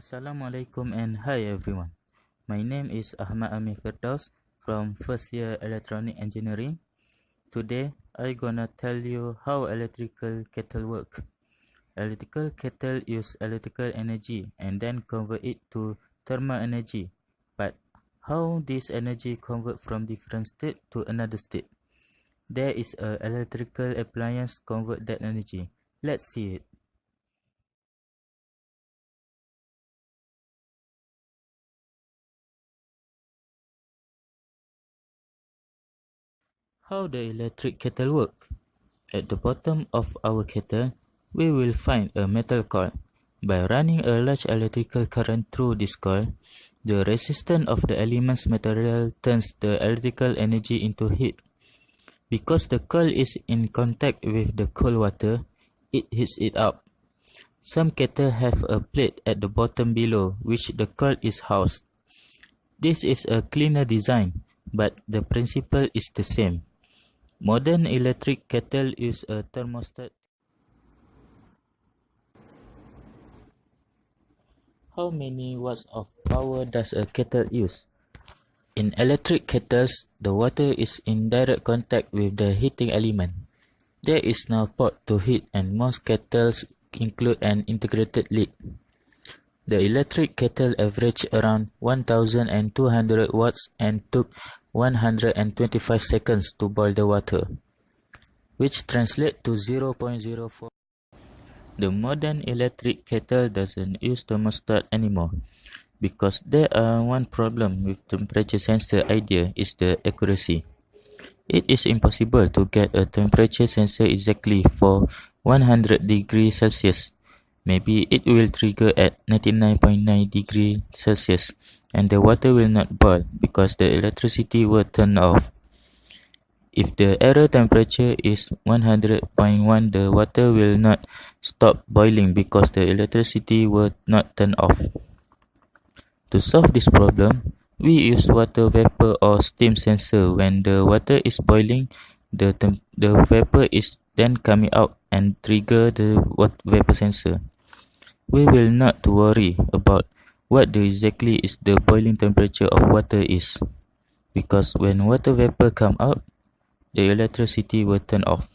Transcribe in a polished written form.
Assalamualaikum and hi everyone. My name is Ahmad Amir Firdaus from first year electronic engineering. Today I gonna tell you how electrical kettle work. Electrical kettle use electrical energy and then convert it to thermal energy. But how this energy convert from different state to another state? There is a electrical appliance convert that energy. Let's see it. How the electric kettle work? At the bottom of our kettle, we will find a metal coil. By running a large electrical current through this coil, the resistance of the element's material turns the electrical energy into heat. Because the coil is in contact with the cold water, it heats it up. Some kettles have a plate at the bottom below which the coil is housed. This is a cleaner design, but the principle is the same. Modern electric kettle use a thermostat. How many watts of power does a kettle use? In electric kettles, the water is in direct contact with the heating element. There is no pot to heat and most kettles include an integrated lid. The electric kettle averaged around 1200 watts and took 125 seconds to boil the water, which translates to 0.04. The modern electric kettle doesn't use thermostat anymore because there are one problem with temperature sensor idea is the accuracy. It is impossible to get a temperature sensor exactly for 100 degrees Celsius. Maybe it will trigger at 99.9 degrees Celsius and the water will not boil because the electricity will turn off. If the error temperature is 100.1, the water will not stop boiling because the electricity will not turn off. To solve this problem, we use water vapor or steam sensor. When the water is boiling, the vapor is then coming out and trigger the vapor sensor. We will not worry about what exactly is the boiling temperature of water is, because when water vapor come out, the electricity will turn off.